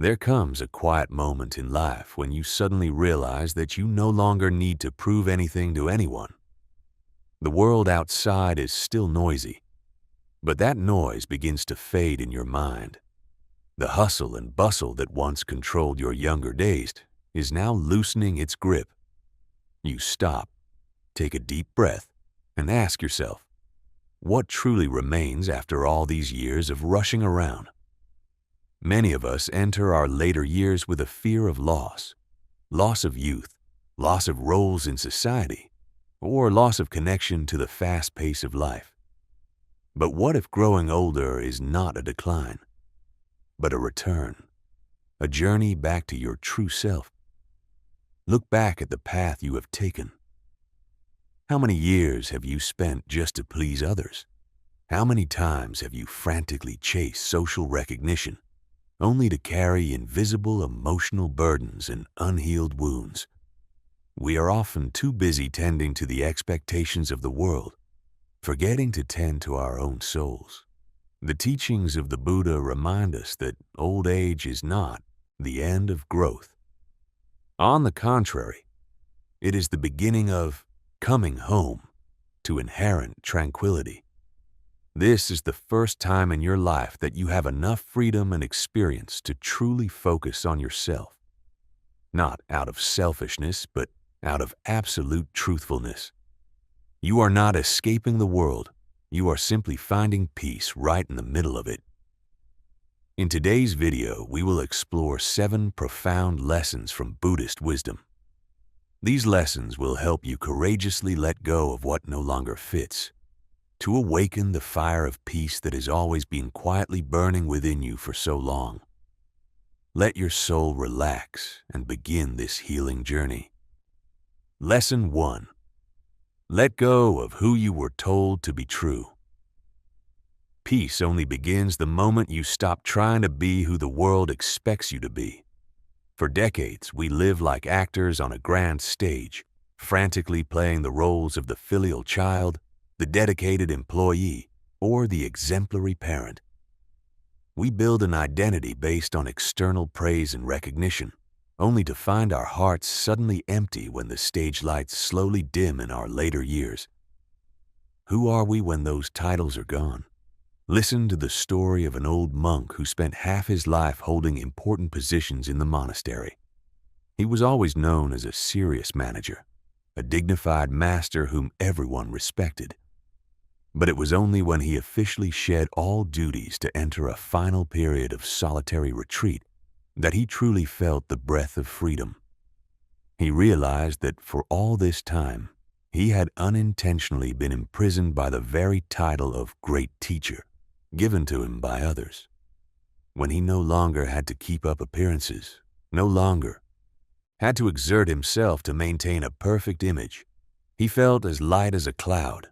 There comes a quiet moment in life when you suddenly realize that you no longer need to prove anything to anyone. The world outside is still noisy, but that noise begins to fade in your mind. The hustle and bustle that once controlled your younger days is now loosening its grip. You stop, take a deep breath, and ask yourself, what truly remains after all these years of rushing around? Many of us enter our later years with a fear of loss of youth, loss of roles in society, or loss of connection to the fast pace of life. But what if growing older is not a decline, but a return, a journey back to your true self? Look back at the path you have taken. How many years have you spent just to please others? How many times have you frantically chased social recognition, only to carry invisible emotional burdens and unhealed wounds? We are often too busy tending to the expectations of the world, forgetting to tend to our own souls. The teachings of the Buddha remind us that old age is not the end of growth. On the contrary, it is the beginning of coming home to inherent tranquility. This is the first time in your life that you have enough freedom and experience to truly focus on yourself, not out of selfishness, but out of absolute truthfulness. You are not escaping the world. You are simply finding peace right in the middle of it. In today's video, we will explore 7 profound lessons from Buddhist wisdom. These lessons will help you courageously let go of what no longer fits, to awaken the fire of peace that has always been quietly burning within you for so long. Let your soul relax and begin this healing journey. Lesson 1. Let go of who you were told to be true. Peace only begins the moment you stop trying to be who the world expects you to be. For decades, we live like actors on a grand stage, frantically playing the roles of the filial child, the dedicated employee, or the exemplary parent. We build an identity based on external praise and recognition, only to find our hearts suddenly empty when the stage lights slowly dim in our later years. Who are we when those titles are gone? Listen to the story of an old monk who spent half his life holding important positions in the monastery. He was always known as a serious manager, a dignified master whom everyone respected. But it was only when he officially shed all duties to enter a final period of solitary retreat that he truly felt the breath of freedom. He realized that for all this time, he had unintentionally been imprisoned by the very title of great teacher, given to him by others. When he no longer had to keep up appearances, no longer had to exert himself to maintain a perfect image, he felt as light as a cloud.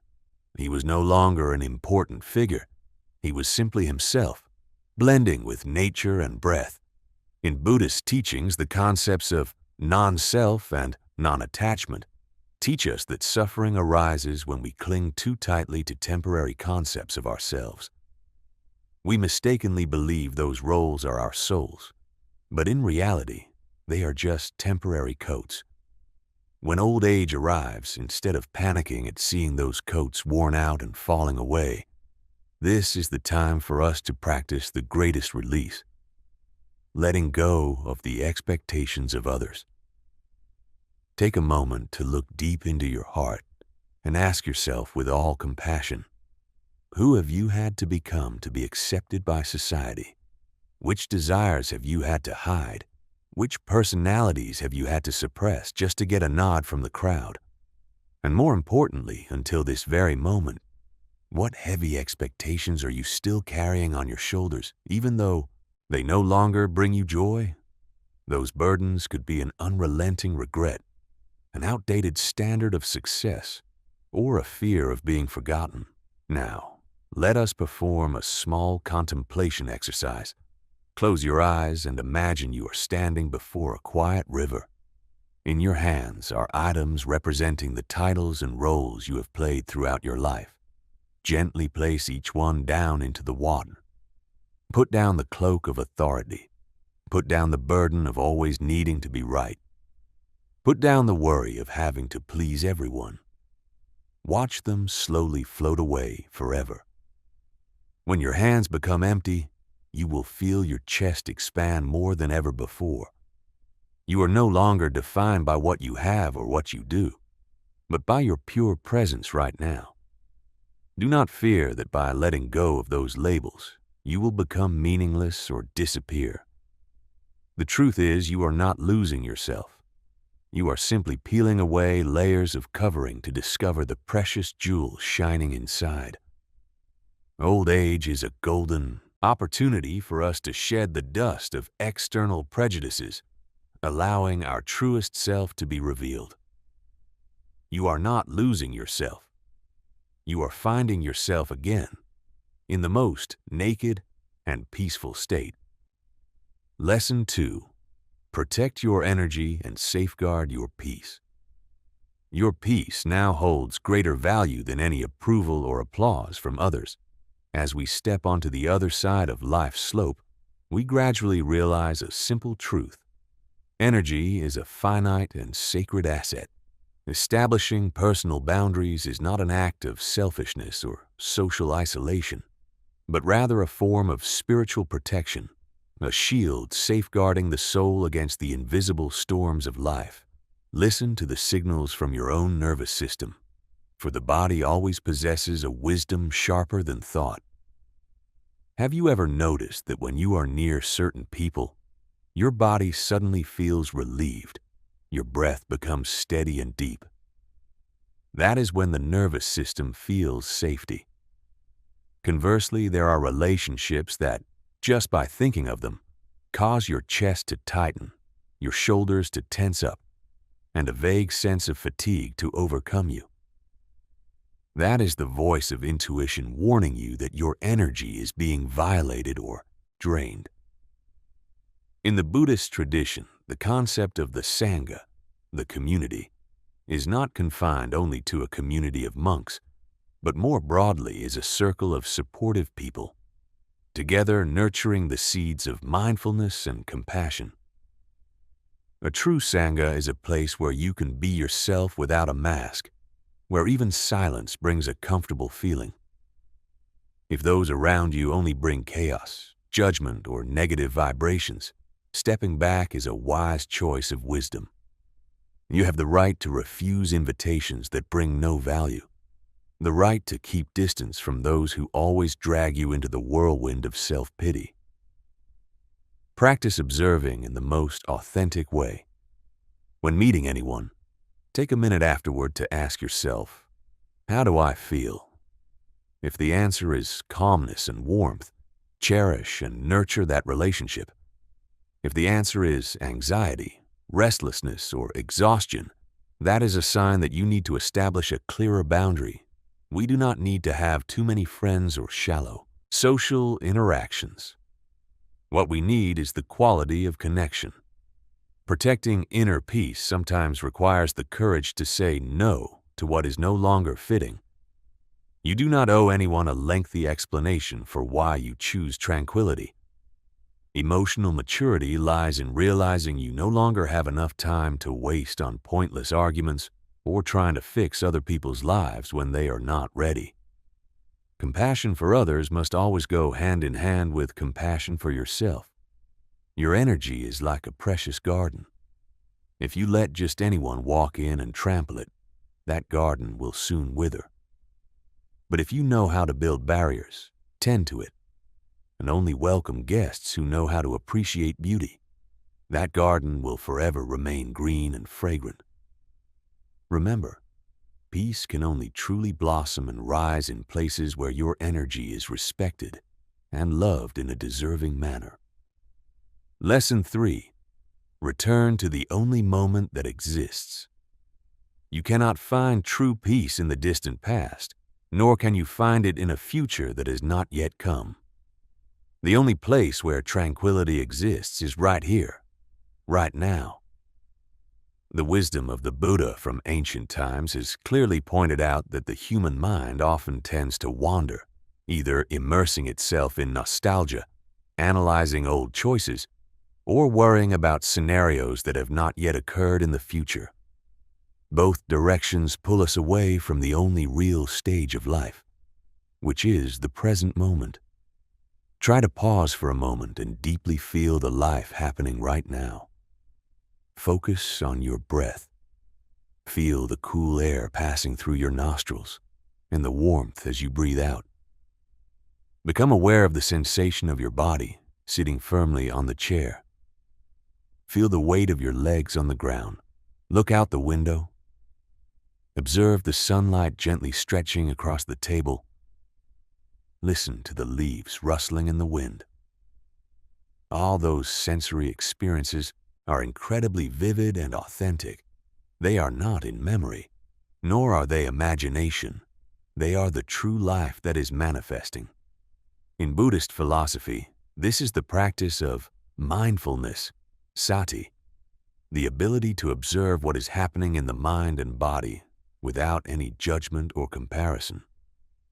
He was no longer an important figure. He was simply himself, blending with nature and breath. In Buddhist teachings, the concepts of non-self and non-attachment teach us that suffering arises when we cling too tightly to temporary concepts of ourselves. We mistakenly believe those roles are our souls, but in reality, they are just temporary coats. When old age arrives, instead of panicking at seeing those coats worn out and falling away, this is the time for us to practice the greatest release, letting go of the expectations of others. Take a moment to look deep into your heart and ask yourself with all compassion, who have you had to become to be accepted by society? Which desires have you had to hide? Which personalities have you had to suppress just to get a nod from the crowd? And more importantly, until this very moment, what heavy expectations are you still carrying on your shoulders, even though they no longer bring you joy? Those burdens could be an unrelenting regret, an outdated standard of success, or a fear of being forgotten. Now, let us perform a small contemplation exercise. Close your eyes and imagine you are standing before a quiet river. In your hands are items representing the titles and roles you have played throughout your life. Gently place each one down into the water. Put down the cloak of authority. Put down the burden of always needing to be right. Put down the worry of having to please everyone. Watch them slowly float away forever. When your hands become empty, you will feel your chest expand more than ever before. You are no longer defined by what you have or what you do, but by your pure presence right now. Do not fear that by letting go of those labels, you will become meaningless or disappear. The truth is, you are not losing yourself. You are simply peeling away layers of covering to discover the precious jewels shining inside. Old age is a golden opportunity for us to shed the dust of external prejudices, allowing our truest self to be revealed. You are not losing yourself. You are finding yourself again, in the most naked and peaceful state. Lesson 2. Protect your energy and safeguard your peace. Your peace now holds greater value than any approval or applause from others. As we step onto the other side of life's slope, we gradually realize a simple truth. Energy is a finite and sacred asset. Establishing personal boundaries is not an act of selfishness or social isolation, but rather a form of spiritual protection, a shield safeguarding the soul against the invisible storms of life. Listen to the signals from your own nervous system, for the body always possesses a wisdom sharper than thought. Have you ever noticed that when you are near certain people, your body suddenly feels relieved? Your breath becomes steady and deep. That is when the nervous system feels safety. Conversely, there are relationships that, just by thinking of them, cause your chest to tighten, your shoulders to tense up, and a vague sense of fatigue to overcome you. That is the voice of intuition warning you that your energy is being violated or drained. In the Buddhist tradition, the concept of the Sangha, the community, is not confined only to a community of monks, but more broadly is a circle of supportive people, together nurturing the seeds of mindfulness and compassion. A true Sangha is a place where you can be yourself without a mask, where even silence brings a comfortable feeling. If those around you only bring chaos, judgment, or negative vibrations, stepping back is a wise choice of wisdom. You have the right to refuse invitations that bring no value, the right to keep distance from those who always drag you into the whirlwind of self-pity. Practice observing in the most authentic way. When meeting anyone, take a minute afterward to ask yourself, how do I feel? If the answer is calmness and warmth, cherish and nurture that relationship. If the answer is anxiety, restlessness, or exhaustion, that is a sign that you need to establish a clearer boundary. We do not need to have too many friends or shallow social interactions. What we need is the quality of connection. Protecting inner peace sometimes requires the courage to say no to what is no longer fitting. You do not owe anyone a lengthy explanation for why you choose tranquility. Emotional maturity lies in realizing you no longer have enough time to waste on pointless arguments or trying to fix other people's lives when they are not ready. Compassion for others must always go hand in hand with compassion for yourself. Your energy is like a precious garden. If you let just anyone walk in and trample it, that garden will soon wither. But if you know how to build barriers, tend to it, and only welcome guests who know how to appreciate beauty, that garden will forever remain green and fragrant. Remember, peace can only truly blossom and rise in places where your energy is respected and loved in a deserving manner. Lesson 3. Return to the only moment that exists. You cannot find true peace in the distant past, nor can you find it in a future that has not yet come. The only place where tranquility exists is right here, right now. The wisdom of the Buddha from ancient times has clearly pointed out that the human mind often tends to wander, either immersing itself in nostalgia, analyzing old choices, or worrying about scenarios that have not yet occurred in the future. Both directions pull us away from the only real stage of life, which is the present moment. Try to pause for a moment and deeply feel the life happening right now. Focus on your breath. Feel the cool air passing through your nostrils and the warmth as you breathe out. Become aware of the sensation of your body sitting firmly on the chair. Feel the weight of your legs on the ground. Look out the window. Observe the sunlight gently stretching across the table. Listen to the leaves rustling in the wind. All those sensory experiences are incredibly vivid and authentic. They are not in memory, nor are they imagination. They are the true life that is manifesting. In Buddhist philosophy, this is the practice of mindfulness, sati, the ability to observe what is happening in the mind and body without any judgment or comparison.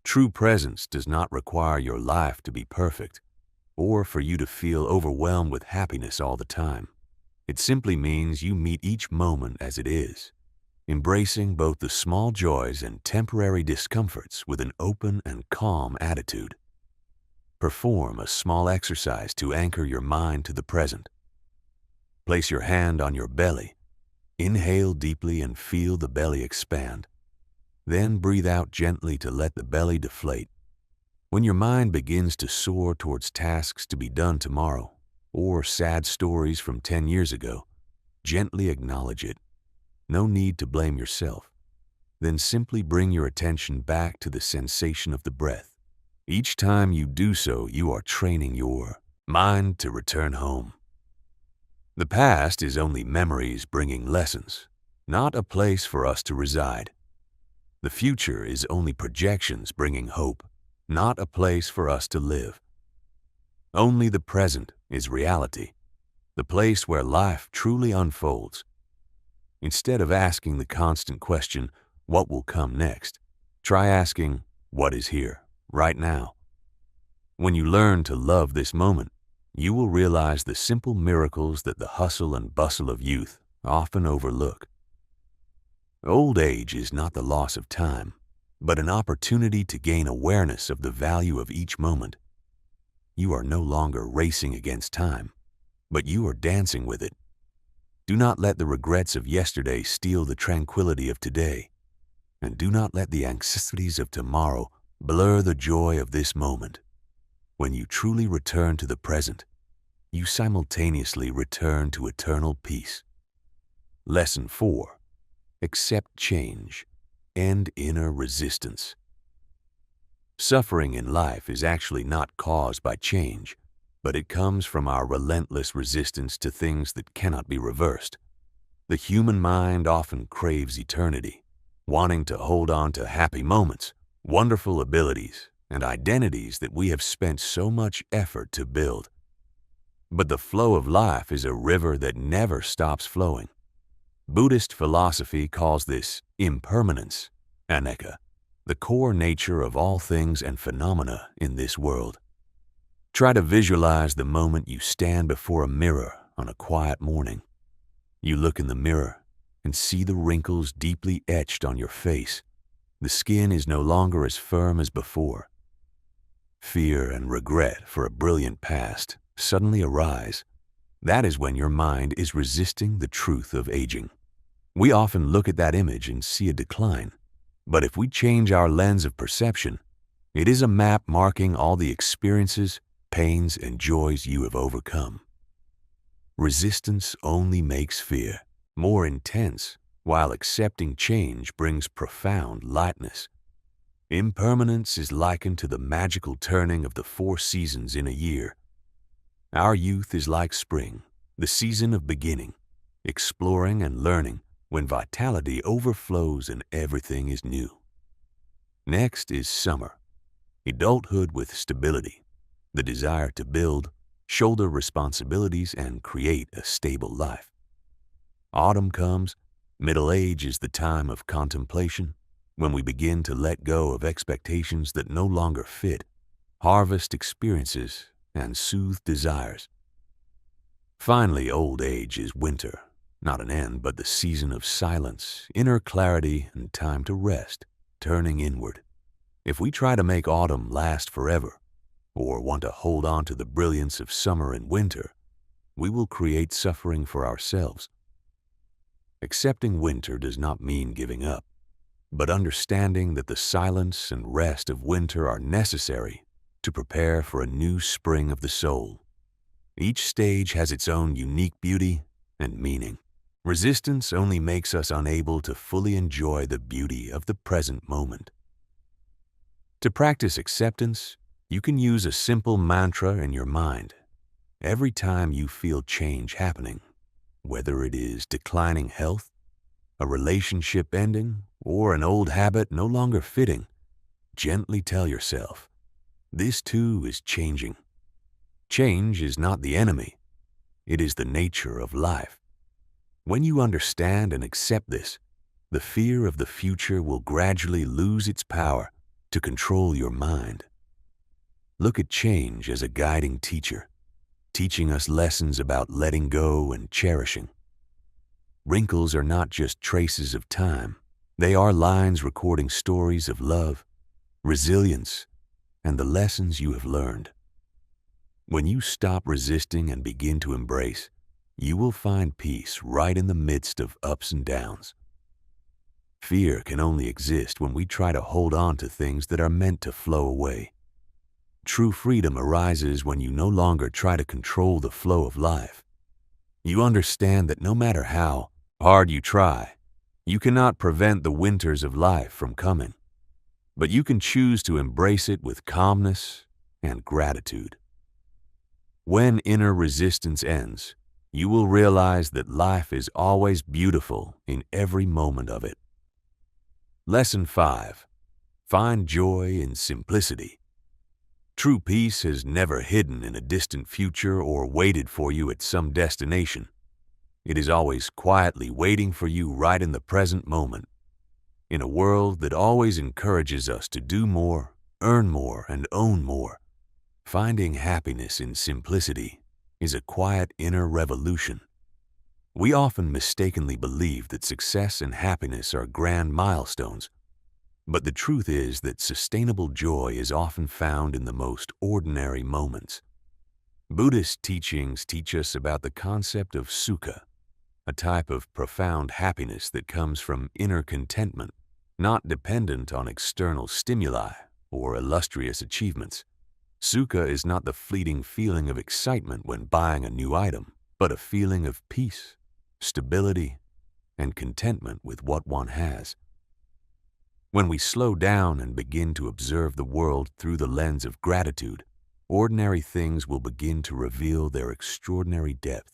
True presence does not require your life to be perfect or for you to feel overwhelmed with happiness all the time. It simply means you meet each moment as it is, embracing both the small joys and temporary discomforts with an open and calm attitude. Perform a small exercise to anchor your mind to the present. Place your hand on your belly. Inhale deeply and feel the belly expand. Then breathe out gently to let the belly deflate. When your mind begins to soar towards tasks to be done tomorrow or sad stories from 10 years ago, gently acknowledge it. No need to blame yourself. Then simply bring your attention back to the sensation of the breath. Each time you do so, you are training your mind to return home. The past is only memories bringing lessons, not a place for us to reside. The future is only projections bringing hope, not a place for us to live. Only the present is reality, the place where life truly unfolds. Instead of asking the constant question, what will come next, try asking, what is here, right now? When you learn to love this moment, you will realize the simple miracles that the hustle and bustle of youth often overlook. Old age is not the loss of time, but an opportunity to gain awareness of the value of each moment. You are no longer racing against time, but you are dancing with it. Do not let the regrets of yesterday steal the tranquility of today, and do not let the anxieties of tomorrow blur the joy of this moment. When you truly return to the present, you simultaneously return to eternal peace. Lesson 4. Accept change. End inner resistance. Suffering in life is actually not caused by change, but it comes from our relentless resistance to things that cannot be reversed. The human mind often craves eternity, wanting to hold on to happy moments, wonderful abilities, and identities that we have spent so much effort to build. But the flow of life is a river that never stops flowing. Buddhist philosophy calls this impermanence, anicca, the core nature of all things and phenomena in this world. Try to visualize the moment you stand before a mirror on a quiet morning. You look in the mirror and see the wrinkles deeply etched on your face. The skin is no longer as firm as before. Fear and regret for a brilliant past suddenly arise. That is when your mind is resisting the truth of aging. We often look at that image and see a decline, but if we change our lens of perception, it is a map marking all the experiences, pains, and joys you have overcome. Resistance only makes fear more intense, while accepting change brings profound lightness. Impermanence is likened to the magical turning of the 4 seasons in a year. Our youth is like spring, the season of beginning, exploring and learning, when vitality overflows and everything is new. Next is summer, adulthood with stability, the desire to build, shoulder responsibilities, and create a stable life. Autumn comes, middle age is the time of contemplation, when we begin to let go of expectations that no longer fit, harvest experiences, and soothe desires. Finally, old age is winter, not an end, but the season of silence, inner clarity, and time to rest, turning inward. If we try to make autumn last forever, or want to hold on to the brilliance of summer and winter, we will create suffering for ourselves. Accepting winter does not mean giving up, but understanding that the silence and rest of winter are necessary to prepare for a new spring of the soul. Each stage has its own unique beauty and meaning. Resistance only makes us unable to fully enjoy the beauty of the present moment. To practice acceptance, you can use a simple mantra in your mind. Every time you feel change happening, whether it is declining health, a relationship ending, or an old habit no longer fitting, gently tell yourself, this too is changing. Change is not the enemy. It is the nature of life. When you understand and accept this, the fear of the future will gradually lose its power to control your mind. Look at change as a guiding teacher, teaching us lessons about letting go and cherishing. Wrinkles are not just traces of time. They are lines recording stories of love, resilience, and the lessons you have learned. When you stop resisting and begin to embrace, you will find peace right in the midst of ups and downs. Fear can only exist when we try to hold on to things that are meant to flow away. True freedom arises when you no longer try to control the flow of life. You understand that no matter how hard you try, you cannot prevent the winters of life from coming, but you can choose to embrace it with calmness and gratitude. When inner resistance ends, you will realize that life is always beautiful in every moment of it. Lesson 5. Find joy in simplicity. True peace is never hidden in a distant future or waited for you at some destination. It is always quietly waiting for you right in the present moment. In a world that always encourages us to do more, earn more, and own more, finding happiness in simplicity is a quiet inner revolution. We often mistakenly believe that success and happiness are grand milestones, but the truth is that sustainable joy is often found in the most ordinary moments. Buddhist teachings teach us about the concept of sukha, a type of profound happiness that comes from inner contentment, not dependent on external stimuli or illustrious achievements. Sukha is not the fleeting feeling of excitement when buying a new item, but a feeling of peace, stability, and contentment with what one has. When we slow down and begin to observe the world through the lens of gratitude, ordinary things will begin to reveal their extraordinary depth.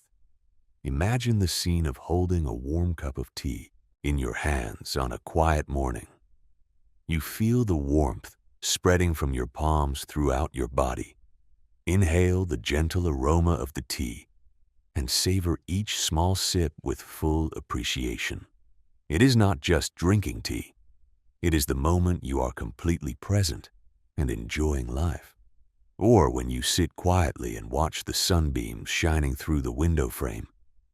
Imagine the scene of holding a warm cup of tea in your hands on a quiet morning. You feel the warmth spreading from your palms throughout your body. Inhale the gentle aroma of the tea and savor each small sip with full appreciation. It is not just drinking tea. It is the moment you are completely present and enjoying life. Or when you sit quietly and watch the sunbeams shining through the window frame,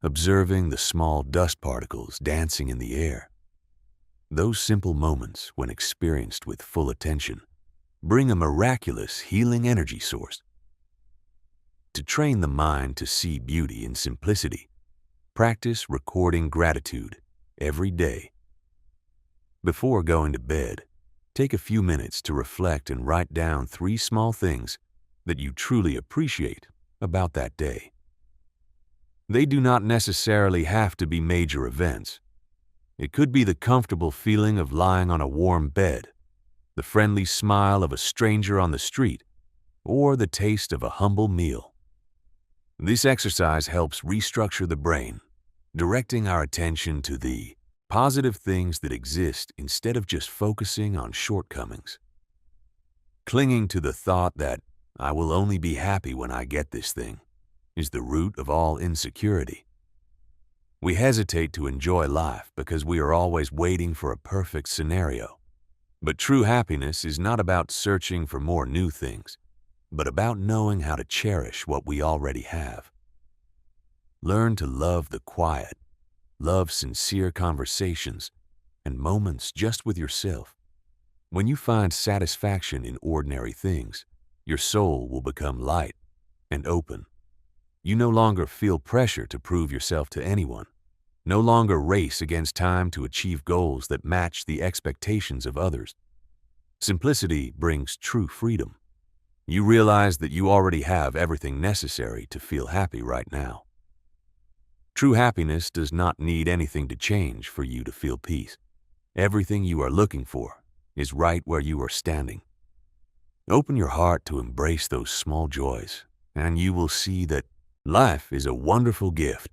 observing the small dust particles dancing in the air. Those simple moments, when experienced with full attention, bring a miraculous healing energy source. To train the mind to see beauty in simplicity, practice recording gratitude every day. Before going to bed, take a few minutes to reflect and write down 3 small things that you truly appreciate about that day. They do not necessarily have to be major events. It could be the comfortable feeling of lying on a warm bed, the friendly smile of a stranger on the street, or the taste of a humble meal. This exercise helps restructure the brain, directing our attention to the positive things that exist instead of just focusing on shortcomings. Clinging to the thought that I will only be happy when I get this thing is the root of all insecurity. We hesitate to enjoy life because we are always waiting for a perfect scenario. But true happiness is not about searching for more new things, but about knowing how to cherish what we already have. Learn to love the quiet, love sincere conversations, and moments just with yourself. When you find satisfaction in ordinary things, your soul will become light and open. You no longer feel pressure to prove yourself to anyone, no longer race against time to achieve goals that match the expectations of others. Simplicity brings true freedom. You realize that you already have everything necessary to feel happy right now. True happiness does not need anything to change for you to feel peace. Everything you are looking for is right where you are standing. Open your heart to embrace those small joys, and you will see that life is a wonderful gift,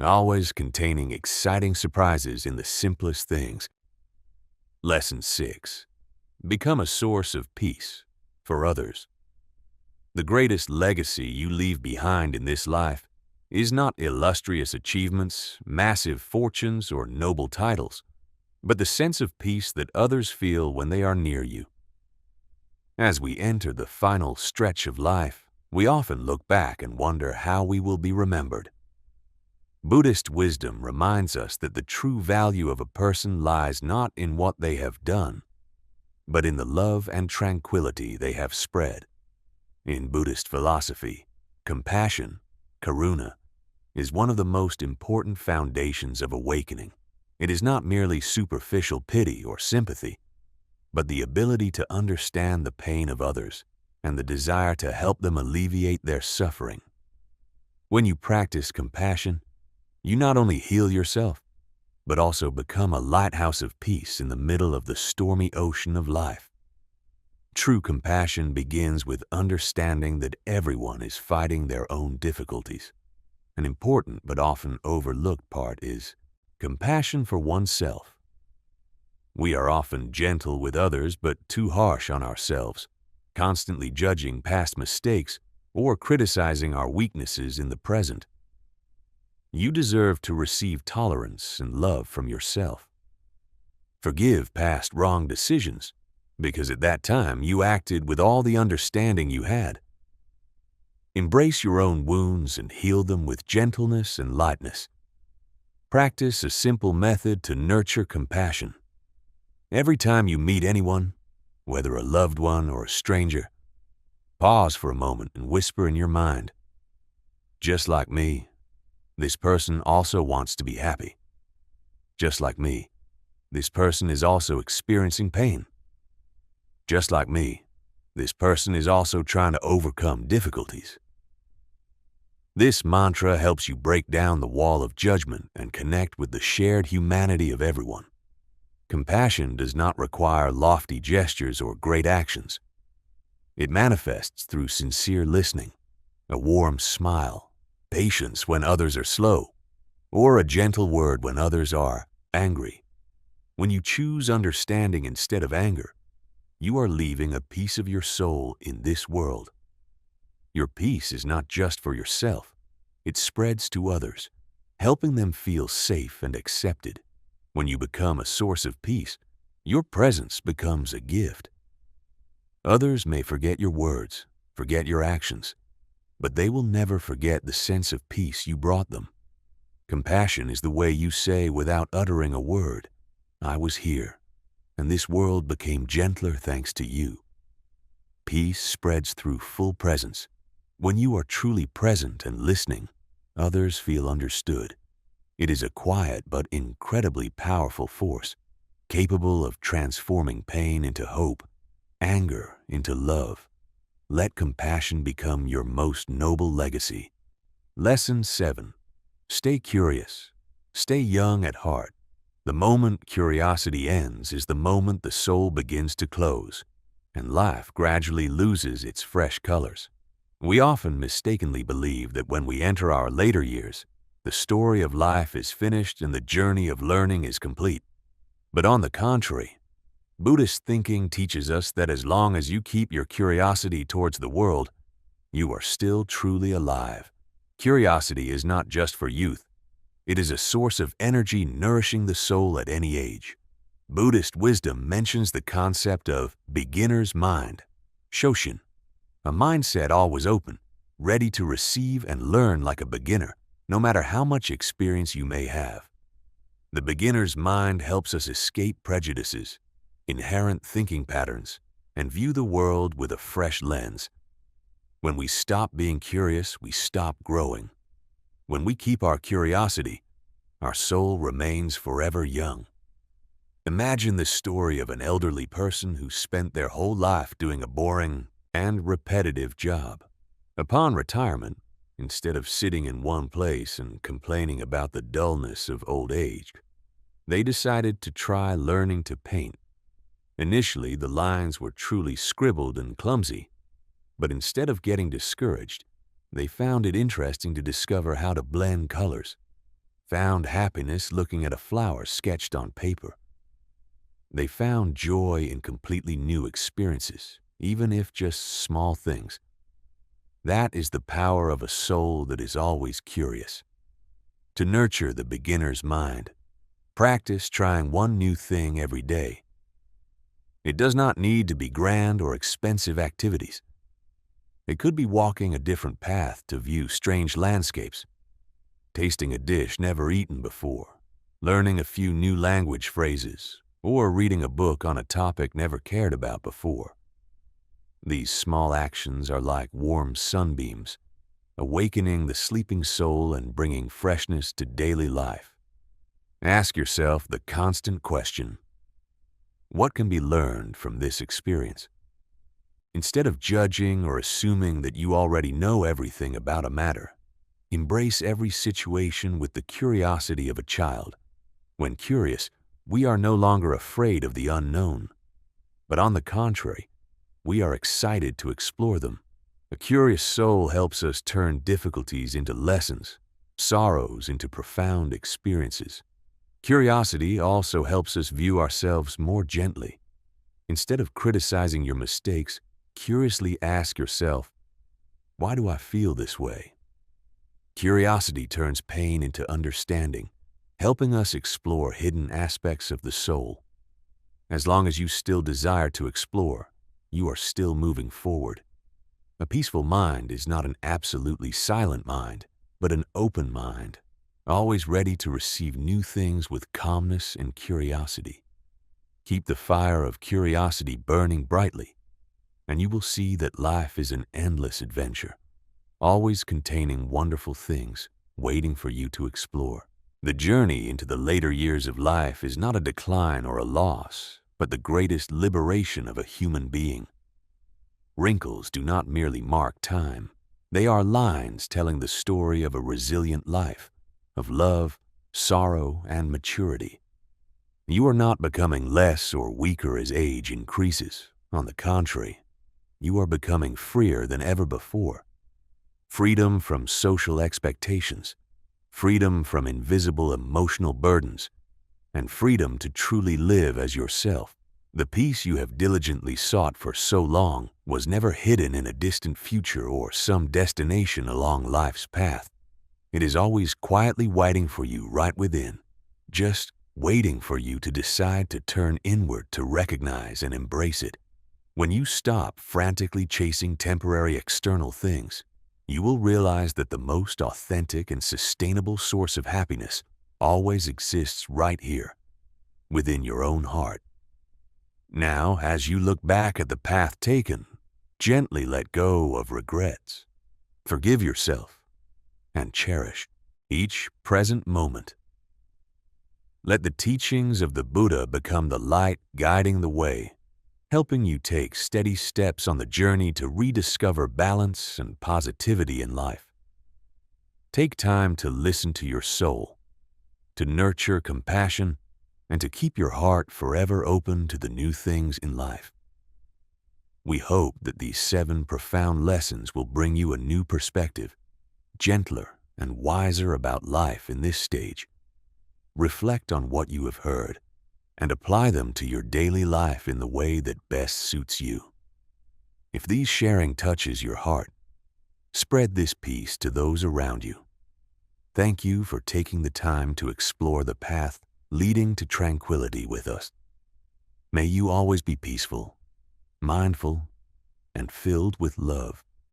always containing exciting surprises in the simplest things. Lesson 6. Become a source of peace for others. The greatest legacy you leave behind in this life is not illustrious achievements, massive fortunes, or noble titles, but the sense of peace that others feel when they are near you. As we enter the final stretch of life, we often look back and wonder how we will be remembered. Buddhist wisdom reminds us that the true value of a person lies not in what they have done, but in the love and tranquility they have spread. In Buddhist philosophy, compassion, karuna, is one of the most important foundations of awakening. It is not merely superficial pity or sympathy, but the ability to understand the pain of others and the desire to help them alleviate their suffering. When you practice compassion, you not only heal yourself, but also become a lighthouse of peace in the middle of the stormy ocean of life. True compassion begins with understanding that everyone is fighting their own difficulties. An important but often overlooked part is compassion for oneself. We are often gentle with others but too harsh on ourselves, constantly judging past mistakes or criticizing our weaknesses in the present. You deserve to receive tolerance and love from yourself. Forgive past wrong decisions, because at that time you acted with all the understanding you had. Embrace your own wounds and heal them with gentleness and lightness. Practice a simple method to nurture compassion. Every time you meet anyone, whether a loved one or a stranger, pause for a moment and whisper in your mind, "Just like me, this person also wants to be happy. Just like me, this person is also experiencing pain. Just like me, this person is also trying to overcome difficulties." This mantra helps you break down the wall of judgment and connect with the shared humanity of everyone. Compassion does not require lofty gestures or great actions. It manifests through sincere listening, a warm smile, patience when others are slow, or a gentle word when others are angry. When you choose understanding instead of anger, you are leaving a piece of your soul in this world. Your peace is not just for yourself. It spreads to others, helping them feel safe and accepted. When you become a source of peace, your presence becomes a gift. Others may forget your words, forget your actions, but they will never forget the sense of peace you brought them. Compassion is the way you say without uttering a word, "I was here, and this world became gentler thanks to you." Peace spreads through full presence. When you are truly present and listening, others feel understood. It is a quiet but incredibly powerful force, capable of transforming pain into hope, anger into love. Let compassion become your most noble legacy. Lesson 7. Stay curious. Stay young at heart. The moment curiosity ends is the moment the soul begins to close, and life gradually loses its fresh colors. We often mistakenly believe that when we enter our later years, the story of life is finished and the journey of learning is complete. But on the contrary, Buddhist thinking teaches us that as long as you keep your curiosity towards the world, you are still truly alive. Curiosity is not just for youth. It is a source of energy nourishing the soul at any age. Buddhist wisdom mentions the concept of beginner's mind, shoshin, a mindset always open, ready to receive and learn like a beginner. No matter how much experience you may have, the beginner's mind helps us escape prejudices, inherent thinking patterns, and view the world with a fresh lens. When we stop being curious, we stop growing. When we keep our curiosity, our soul remains forever young. Imagine the story of an elderly person who spent their whole life doing a boring and repetitive job. Upon retirement, instead of sitting in one place and complaining about the dullness of old age, they decided to try learning to paint. Initially, the lines were truly scribbled and clumsy, but instead of getting discouraged, they found it interesting to discover how to blend colors, found happiness looking at a flower sketched on paper. They found joy in completely new experiences, even if just small things. That is the power of a soul that is always curious. To nurture the beginner's mind, practice trying one new thing every day. It does not need to be grand or expensive activities. It could be walking a different path to view strange landscapes, tasting a dish never eaten before, learning a few new language phrases, or reading a book on a topic never cared about before. These small actions are like warm sunbeams, awakening the sleeping soul and bringing freshness to daily life. Ask yourself the constant question, what can be learned from this experience? Instead of judging or assuming that you already know everything about a matter, embrace every situation with the curiosity of a child. When curious, we are no longer afraid of the unknown, but on the contrary, we are excited to explore them. A curious soul helps us turn difficulties into lessons, sorrows into profound experiences. Curiosity also helps us view ourselves more gently. Instead of criticizing your mistakes, curiously ask yourself, why do I feel this way? Curiosity turns pain into understanding, helping us explore hidden aspects of the soul. As long as you still desire to explore, you are still moving forward. A peaceful mind is not an absolutely silent mind, but an open mind, always ready to receive new things with calmness and curiosity. Keep the fire of curiosity burning brightly, and you will see that life is an endless adventure, always containing wonderful things waiting for you to explore. The journey into the later years of life is not a decline or a loss, but the greatest liberation of a human being. Wrinkles do not merely mark time. They are lines telling the story of a resilient life, of love, sorrow, and maturity. You are not becoming less or weaker as age increases. On the contrary, you are becoming freer than ever before. Freedom from social expectations, freedom from invisible emotional burdens, and freedom to truly live as yourself. The peace you have diligently sought for so long was never hidden in a distant future or some destination along life's path. It is always quietly waiting for you right within, just waiting for you to decide to turn inward to recognize and embrace it. When you stop frantically chasing temporary external things, you will realize that the most authentic and sustainable source of happiness always exists right here, within your own heart. Now, as you look back at the path taken, gently let go of regrets. Forgive yourself and cherish each present moment. Let the teachings of the Buddha become the light guiding the way, helping you take steady steps on the journey to rediscover balance and positivity in life. Take time to listen to your soul, to nurture compassion, and to keep your heart forever open to the new things in life. We hope that these 7 profound lessons will bring you a new perspective, gentler and wiser about life in this stage. Reflect on what you have heard and apply them to your daily life in the way that best suits you. If these sharing touches your heart, spread this peace to those around you. Thank you for taking the time to explore the path leading to tranquility with us. May you always be peaceful, mindful, and filled with love.